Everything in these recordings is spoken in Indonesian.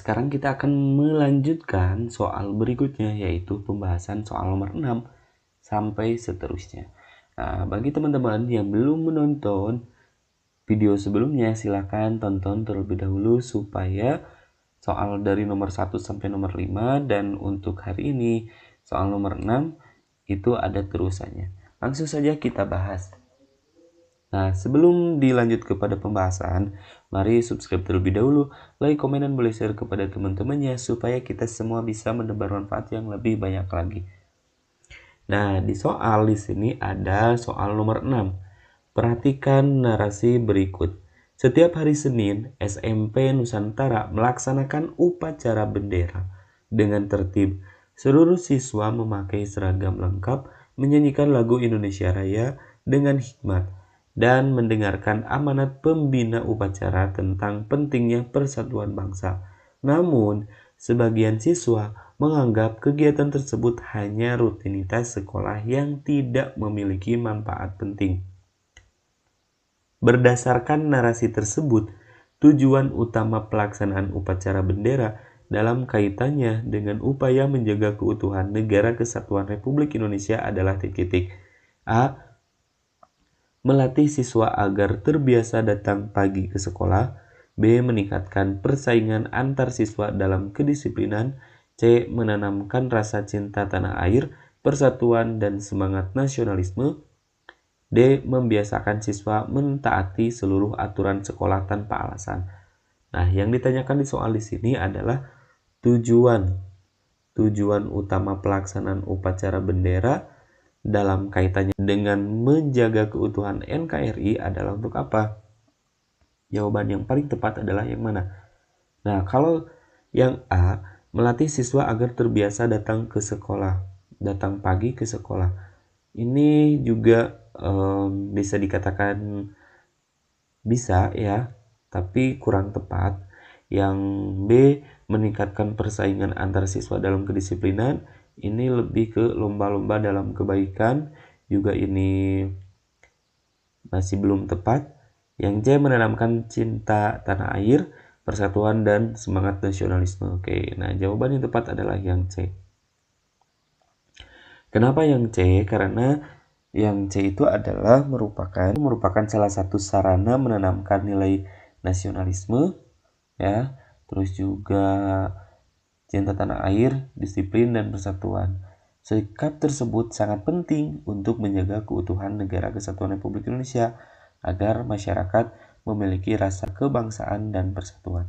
sekarang kita akan melanjutkan soal berikutnya, yaitu pembahasan soal nomor 6 sampai seterusnya. Nah, bagi teman-teman yang belum menonton video sebelumnya, silakan tonton terlebih dahulu supaya soal dari nomor 1 sampai nomor 5, dan untuk hari ini soal nomor 6 itu ada terusannya. Langsung saja kita bahas. Nah, sebelum dilanjut kepada pembahasan, mari subscribe terlebih dahulu, like, komen, dan boleh share kepada teman-temannya supaya kita semua bisa menebar manfaat yang lebih banyak lagi. Nah, di sini ada soal nomor 6. Perhatikan narasi berikut. Setiap hari Senin, SMP Nusantara melaksanakan upacara bendera dengan tertib. Seluruh siswa memakai seragam lengkap, menyanyikan lagu Indonesia Raya dengan hikmat, dan mendengarkan amanat pembina upacara tentang pentingnya persatuan bangsa. Namun, sebagian siswa menganggap kegiatan tersebut hanya rutinitas sekolah yang tidak memiliki manfaat penting. Berdasarkan narasi tersebut, tujuan utama pelaksanaan upacara bendera dalam kaitannya dengan upaya menjaga keutuhan Negara Kesatuan Republik Indonesia adalah titik-titik. A. Melatih siswa agar terbiasa datang pagi ke sekolah. B. Meningkatkan persaingan antar siswa dalam kedisiplinan. C. Menanamkan rasa cinta tanah air, persatuan, dan semangat nasionalisme. D. Membiasakan siswa mentaati seluruh aturan sekolah tanpa alasan. Nah, yang ditanyakan di soal di sini adalah tujuan utama pelaksanaan upacara bendera dalam kaitannya dengan menjaga keutuhan NKRI adalah untuk apa? Jawaban yang paling tepat adalah yang mana? Nah, kalau yang A, melatih siswa agar terbiasa datang ke sekolah, datang pagi ke sekolah. Ini juga bisa dikatakan bisa ya, tapi kurang tepat. Yang B, meningkatkan persaingan antar siswa dalam kedisiplinan. Ini lebih ke lomba-lomba dalam kebaikan, juga ini masih belum tepat. Yang C, menanamkan cinta tanah air, persatuan, dan semangat nasionalisme. Oke, nah jawaban yang tepat adalah yang C. Kenapa yang C? Karena yang C itu adalah merupakan salah satu sarana menanamkan nilai nasionalisme, ya, terus juga cinta tanah air, disiplin, dan persatuan. Sikap tersebut sangat penting untuk menjaga keutuhan Negara Kesatuan Republik Indonesia agar masyarakat memiliki rasa kebangsaan dan persatuan.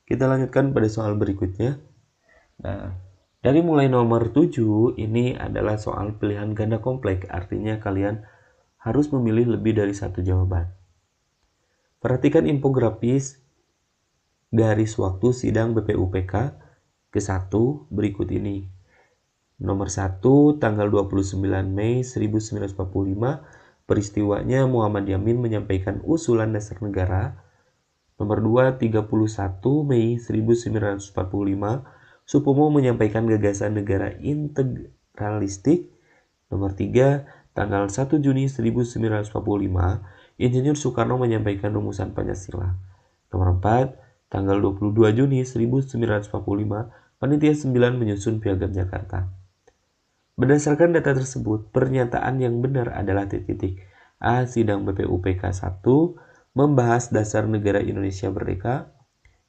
Kita lanjutkan pada soal berikutnya. Nah, dari mulai nomor 7, ini adalah soal pilihan ganda kompleks, artinya kalian harus memilih lebih dari satu jawaban. Perhatikan infografis garis waktu sidang BPUPK ke-1 berikut ini. Nomor 1, tanggal 29 Mei 1945, peristiwanya Muhammad Yamin menyampaikan usulan dasar negara. Nomor 2, 31 Mei 1945, Supomo menyampaikan gagasan negara integralistik. Nomor 3, tanggal 1 Juni 1945, Insinyur Soekarno menyampaikan rumusan Pancasila. Nomor 4, tanggal 22 Juni 1945, Panitia 9 menyusun Piagam Jakarta. Berdasarkan data tersebut, pernyataan yang benar adalah titik-titik. A. Sidang BPUPK 1 membahas dasar negara Indonesia merdeka.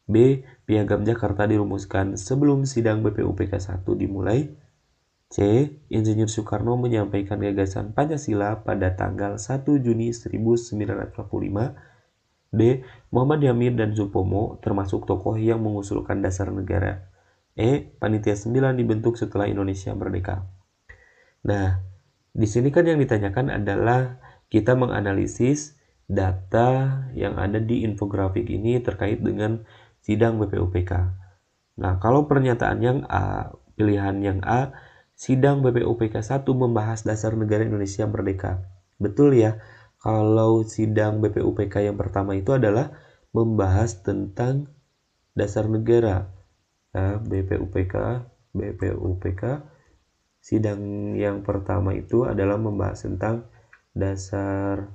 B. Piagam Jakarta dirumuskan sebelum sidang BPUPK 1 dimulai. C. Insinyur Soekarno menyampaikan gagasan Pancasila pada tanggal 1 Juni 1945. D. Muhammad Yamin dan Supomo termasuk tokoh yang mengusulkan dasar negara. E. Panitia 9 dibentuk setelah Indonesia merdeka. Nah, di sini kan yang ditanyakan adalah kita menganalisis data yang ada di infografik ini terkait dengan sidang BPUPK. Nah, kalau pernyataan yang A, pilihan yang A, sidang BPUPK 1 membahas dasar negara Indonesia merdeka. Betul ya? Kalau sidang BPUPK yang pertama itu adalah membahas tentang dasar negara. Nah, BPUPK, sidang yang pertama itu adalah membahas tentang dasar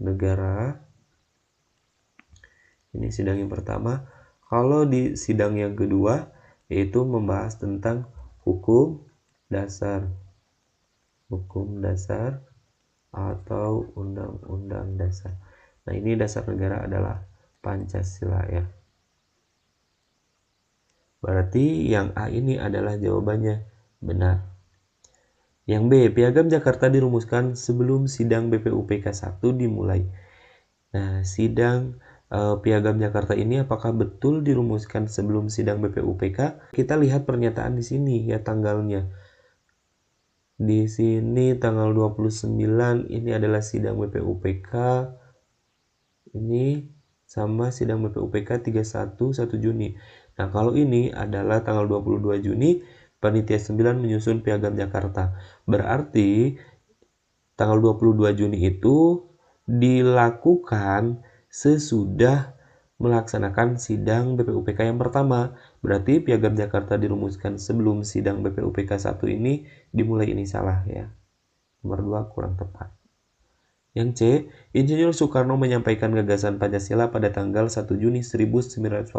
negara. Ini sidang yang pertama. Kalau di sidang yang kedua, yaitu membahas tentang hukum dasar. Hukum dasar atau undang-undang dasar. Nah, ini dasar negara adalah Pancasila ya. Berarti yang A ini adalah jawabannya benar. Yang B, Piagam Jakarta dirumuskan sebelum sidang BPUPK 1 dimulai. Nah, sidang Piagam Jakarta ini apakah betul dirumuskan sebelum sidang BPUPK? Kita lihat pernyataan di sini ya tanggalnya. Di sini tanggal 29 ini adalah sidang BPUPK. Ini sama sidang BPUPK 31 1 Juni. Nah, kalau ini adalah tanggal 22 Juni, Panitia 9 menyusun Piagam Jakarta. Berarti tanggal 22 Juni itu dilakukan sesudah melaksanakan sidang BPUPK yang pertama. Berarti Piagam Jakarta dirumuskan sebelum sidang BPUPK 1 ini dimulai, ini salah ya. Nomor 2 kurang tepat. Yang C, Insinyur Soekarno menyampaikan gagasan Pancasila pada tanggal 1 Juni 1945.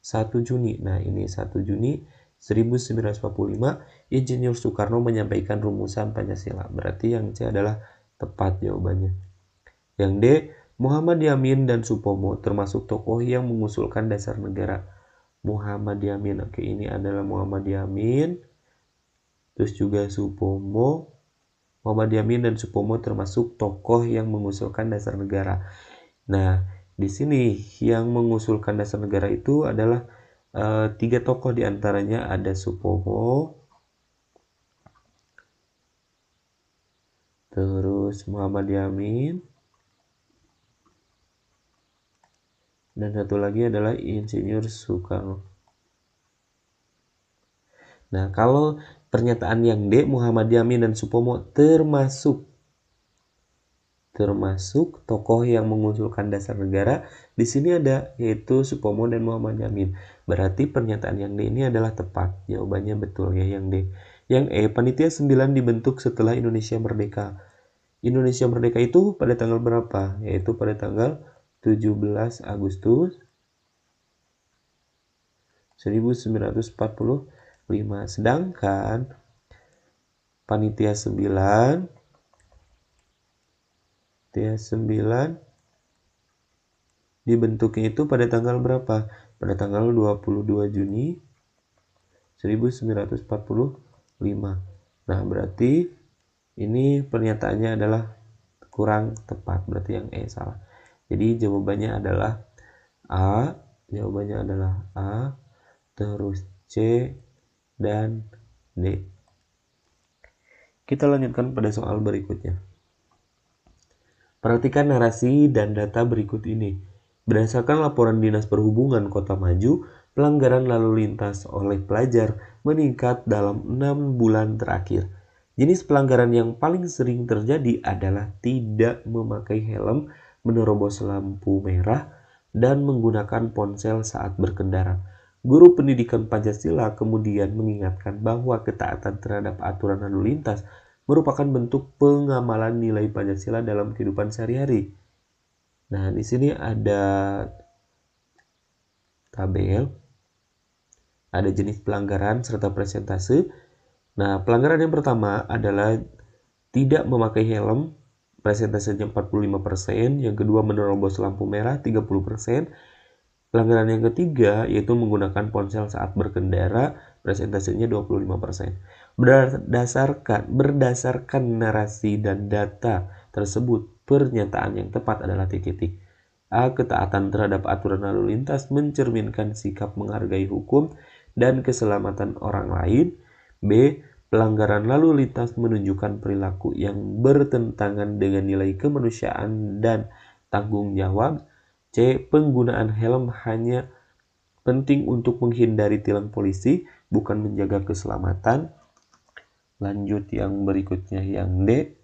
1 Juni. Nah, ini 1 Juni 1945, Insinyur Soekarno menyampaikan rumusan Pancasila. Berarti yang C adalah tepat jawabannya. Yang D, Muhammad Yamin dan Supomo termasuk tokoh yang mengusulkan dasar negara. Muhammad Yamin. Oke, ini adalah Muhammad Yamin. Terus juga Supomo. Muhammad Yamin dan Supomo termasuk tokoh yang mengusulkan dasar negara. Nah, di sini yang mengusulkan dasar negara itu adalah 3 tokoh, diantaranya ada Supomo, terus Muhammad Yamin, dan satu lagi adalah Insinyur Soekarno. Nah, kalau pernyataan yang D, Muhammad Yamin dan Supomo termasuk tokoh yang mengusulkan dasar negara, di sini ada yaitu Supomo dan Muhammad Yamin. Berarti pernyataan yang D ini adalah tepat. Jawabannya betul ya yang D. Yang E, Panitia 9 dibentuk setelah Indonesia merdeka. Indonesia merdeka itu pada tanggal berapa? Yaitu pada tanggal 17 Agustus 1945. Sedangkan Panitia 9 dibentuknya itu pada tanggal berapa? Pada tanggal 22 Juni 1945. Nah, berarti ini pernyataannya adalah kurang tepat. Berarti yang E salah. Jadi jawabannya adalah A. Jawabannya adalah A. Terus C dan D. Kita lanjutkan pada soal berikutnya. Perhatikan narasi dan data berikut ini. Berdasarkan laporan Dinas Perhubungan Kota Maju, pelanggaran lalu lintas oleh pelajar meningkat dalam 6 bulan terakhir. Jenis pelanggaran yang paling sering terjadi adalah tidak memakai helm, menerobos lampu merah, dan menggunakan ponsel saat berkendara. Guru pendidikan Pancasila kemudian mengingatkan bahwa ketaatan terhadap aturan lalu lintas merupakan bentuk pengamalan nilai Pancasila dalam kehidupan sehari-hari. Nah, di sini ada tabel, ada jenis pelanggaran serta persentase. Nah, pelanggaran yang pertama adalah tidak memakai helm, persentasenya 45%, yang kedua menerobos lampu merah 30%. Pelanggaran yang ketiga yaitu menggunakan ponsel saat berkendara, persentasenya 25%. Berdasarkan narasi dan data tersebut, pernyataan yang tepat adalah titik-titik. A. Ketaatan terhadap aturan lalu lintas mencerminkan sikap menghargai hukum dan keselamatan orang lain. B. Pelanggaran lalu lintas menunjukkan perilaku yang bertentangan dengan nilai kemanusiaan dan tanggung jawab. C. Penggunaan helm hanya penting untuk menghindari tilang polisi, bukan menjaga keselamatan. Lanjut yang berikutnya, yang D.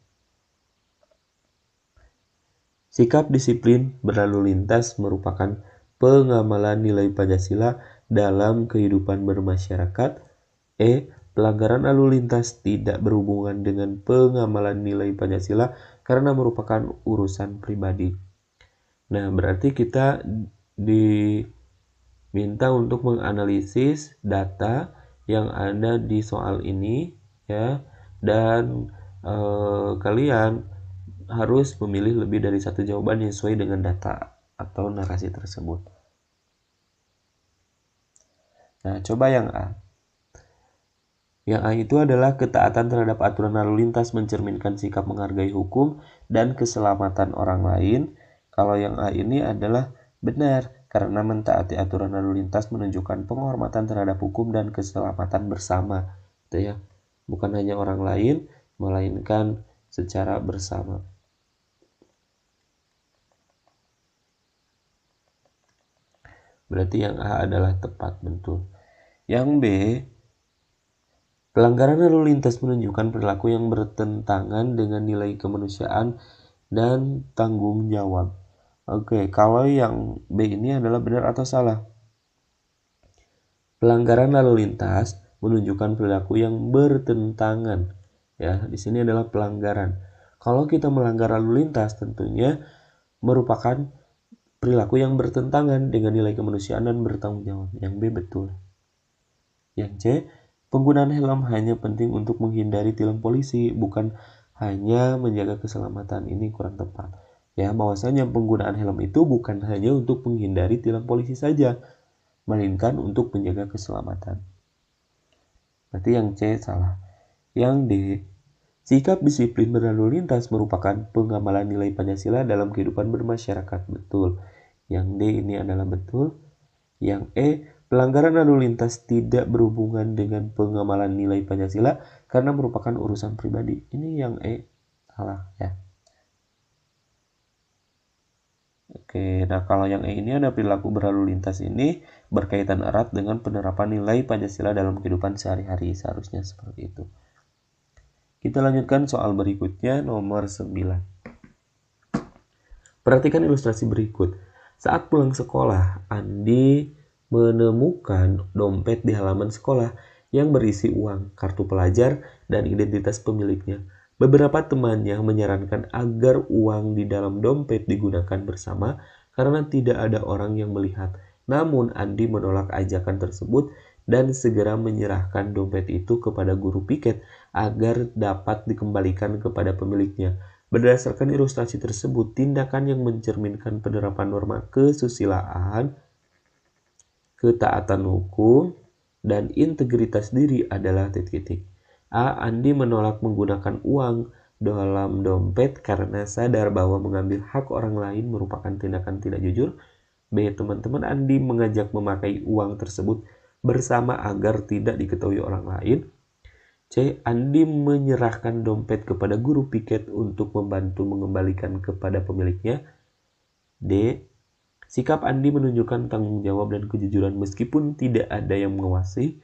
Sikap disiplin berlalu lintas merupakan pengamalan nilai Pancasila dalam kehidupan bermasyarakat. E. Pelanggaran lalu lintas tidak berhubungan dengan pengamalan nilai Pancasila karena merupakan urusan pribadi. Nah, berarti kita diminta untuk menganalisis data yang ada di soal ini ya, dan kalian harus memilih lebih dari satu jawaban yang sesuai dengan data atau narasi tersebut. Nah, coba yang A. Yang A itu adalah ketaatan terhadap aturan lalu lintas mencerminkan sikap menghargai hukum dan keselamatan orang lain. Kalau yang A ini adalah benar, karena mentaati aturan lalu lintas menunjukkan penghormatan terhadap hukum dan keselamatan bersama. Gitu ya. Bukan hanya orang lain, melainkan secara bersama. Berarti yang A adalah tepat, betul. Yang B, pelanggaran lalu lintas menunjukkan perilaku yang bertentangan dengan nilai kemanusiaan dan tanggung jawab. Oke, kalau yang B ini adalah benar atau salah? Pelanggaran lalu lintas menunjukkan perilaku yang bertentangan. Ya, di sini adalah pelanggaran. Kalau kita melanggar lalu lintas, tentunya merupakan perilaku yang bertentangan dengan nilai kemanusiaan dan bertanggung jawab. Yang B betul. Yang C, penggunaan helm hanya penting untuk menghindari tilang polisi, bukan hanya menjaga keselamatan. Ini kurang tepat. Ya, bahwasanya penggunaan helm itu bukan hanya untuk menghindari tilang polisi saja, melainkan untuk menjaga keselamatan. Berarti yang C salah. Yang D, sikap disiplin berlalu lintas merupakan pengamalan nilai Pancasila dalam kehidupan bermasyarakat. Betul. Yang D ini adalah betul. Yang E, pelanggaran lalu lintas tidak berhubungan dengan pengamalan nilai Pancasila karena merupakan urusan pribadi. Ini yang E salah ya. Oke, nah kalau yang E ini ada perilaku berlalu lintas ini berkaitan erat dengan penerapan nilai Pancasila dalam kehidupan sehari-hari. Seharusnya seperti itu. Kita lanjutkan soal berikutnya, nomor 9. Perhatikan ilustrasi berikut. Saat pulang sekolah, Andi menemukan dompet di halaman sekolah yang berisi uang, kartu pelajar, dan identitas pemiliknya. Beberapa temannya menyarankan agar uang di dalam dompet digunakan bersama karena tidak ada orang yang melihat. Namun Andi menolak ajakan tersebut dan segera menyerahkan dompet itu kepada guru piket agar dapat dikembalikan kepada pemiliknya. Berdasarkan ilustrasi tersebut, tindakan yang mencerminkan penerapan norma kesusilaan, ketaatan hukum, dan integritas diri adalah titik-titik. A. Andi menolak menggunakan uang dalam dompet karena sadar bahwa mengambil hak orang lain merupakan tindakan tidak jujur. B. Teman-teman Andi mengajak memakai uang tersebut bersama agar tidak diketahui orang lain. C. Andi menyerahkan dompet kepada guru piket untuk membantu mengembalikan kepada pemiliknya. D. Sikap Andi menunjukkan tanggung jawab dan kejujuran meskipun tidak ada yang mengawasi.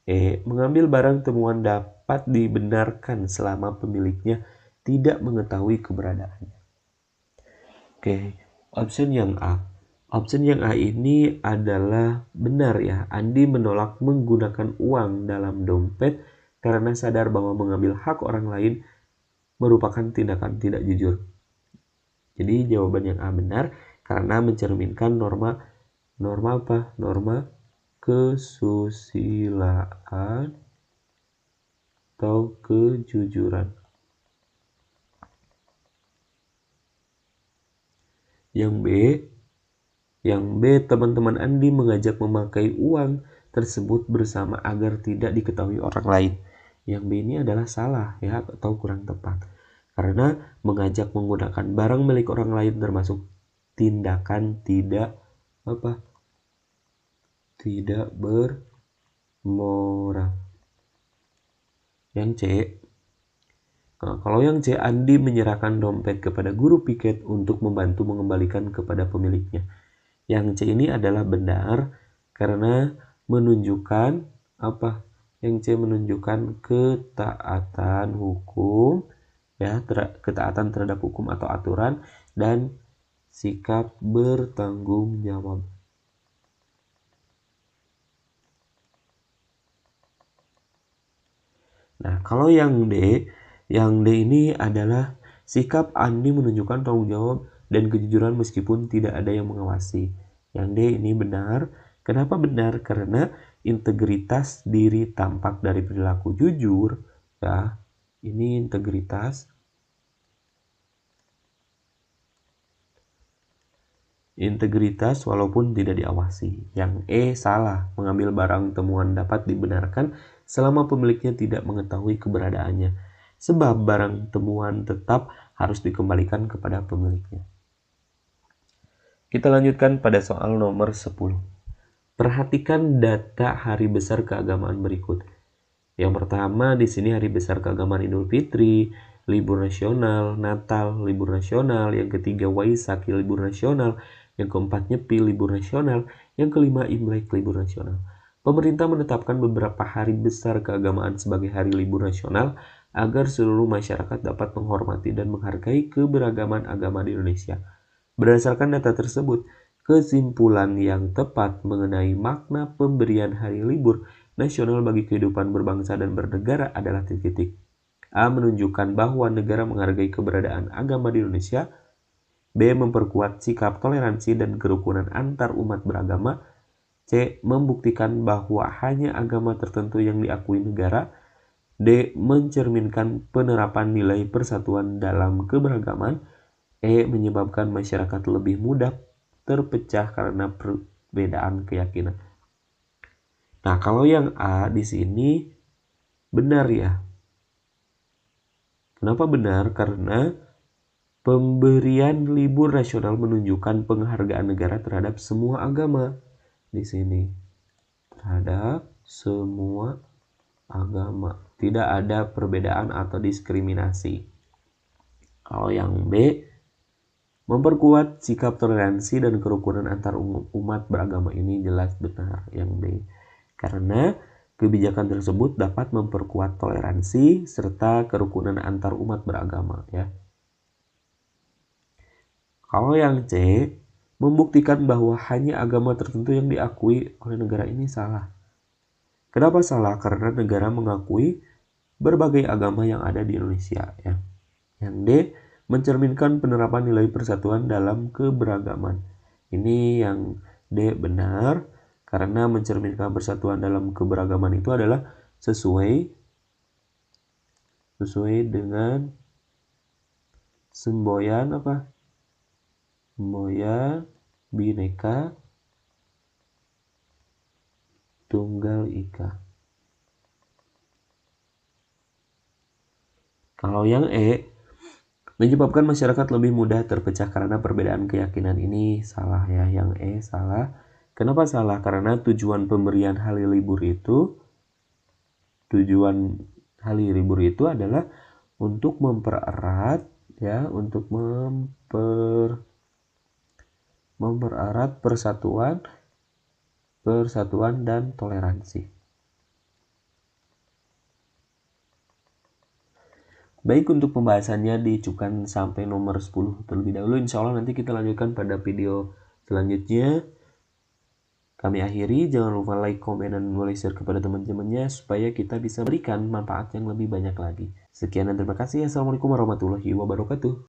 E. Mengambil barang temuan dapat dibenarkan selama pemiliknya tidak mengetahui keberadaannya. Oke, option yang A. Option yang A ini adalah benar ya. Andi menolak menggunakan uang dalam dompet karena sadar bahwa mengambil hak orang lain merupakan tindakan tidak jujur. Jadi jawaban yang A benar karena mencerminkan norma apa? Norma kesusilaan atau kejujuran. Yang B, teman-teman Andi mengajak memakai uang tersebut bersama agar tidak diketahui orang lain. Yang B ini adalah salah ya atau kurang tepat. Karena mengajak menggunakan barang milik orang lain termasuk tindakan tidak bermoral. Yang C, kalau yang C, Andi menyerahkan dompet kepada guru piket untuk membantu mengembalikan kepada pemiliknya. Yang C ini adalah benar karena menunjukkan apa? Yang C menunjukkan ketaatan hukum ya, ketaatan terhadap hukum atau aturan dan sikap bertanggung jawab. Nah, kalau yang D ini adalah sikap Andi menunjukkan tanggung jawab dan kejujuran meskipun tidak ada yang mengawasi. Yang D ini benar. Kenapa benar? Karena integritas diri tampak dari perilaku jujur. Ya, ini integritas. Integritas walaupun tidak diawasi. Yang E salah, mengambil barang temuan dapat dibenarkan selama pemiliknya tidak mengetahui keberadaannya. Sebab barang temuan tetap harus dikembalikan kepada pemiliknya. Kita lanjutkan pada soal nomor 10. Perhatikan data hari besar keagamaan berikut. Yang pertama di sini hari besar keagamaan Idul Fitri, libur nasional, Natal, libur nasional. Yang ketiga Waisak, libur nasional. Yang keempat Nyepi, libur nasional. Yang kelima Imlek, libur nasional. Pemerintah menetapkan beberapa hari besar keagamaan sebagai hari libur nasional agar seluruh masyarakat dapat menghormati dan menghargai keberagaman agama di Indonesia. Berdasarkan data tersebut, kesimpulan yang tepat mengenai makna pemberian hari libur nasional bagi kehidupan berbangsa dan bernegara adalah titik-titik. A. Menunjukkan bahwa negara menghargai keberadaan agama di Indonesia. B. Memperkuat sikap toleransi dan kerukunan antar umat beragama. C. Membuktikan bahwa hanya agama tertentu yang diakui negara. D. Mencerminkan penerapan nilai persatuan dalam keberagaman. E. Menyebabkan masyarakat lebih mudah terpecah karena perbedaan keyakinan. Nah, kalau yang A di sini benar ya. Kenapa benar? Karena pemberian libur nasional menunjukkan penghargaan negara terhadap semua agama di sini. Terhadap semua agama. Tidak ada perbedaan atau diskriminasi. Kalau yang B, memperkuat sikap toleransi dan kerukunan antar umat beragama, ini jelas benar yang B. Karena kebijakan tersebut dapat memperkuat toleransi serta kerukunan antar umat beragama ya. Kalau yang C, membuktikan bahwa hanya agama tertentu yang diakui oleh negara, ini salah. Kenapa salah? Karena negara mengakui berbagai agama yang ada di Indonesia ya. Yang D, mencerminkan penerapan nilai persatuan dalam keberagaman. Ini yang D benar. Karena mencerminkan persatuan dalam keberagaman itu adalah sesuai dengan semboyan apa? Semboyan Bhinneka Tunggal Ika. Kalau yang E, menyebabkan masyarakat lebih mudah terpecah karena perbedaan keyakinan, ini salah ya. Yang E salah. Kenapa salah? Karena tujuan pemberian hari libur itu adalah untuk mempererat ya, untuk mempererat persatuan dan toleransi. Baik, untuk pembahasannya dicukupkan sampai nomor 10 terlebih dahulu. Insya Allah nanti kita lanjutkan pada video selanjutnya. Kami akhiri, jangan lupa like, komen, dan boleh share kepada teman-temannya supaya kita bisa berikan manfaat yang lebih banyak lagi. Sekian dan terima kasih. Assalamualaikum warahmatullahi wabarakatuh.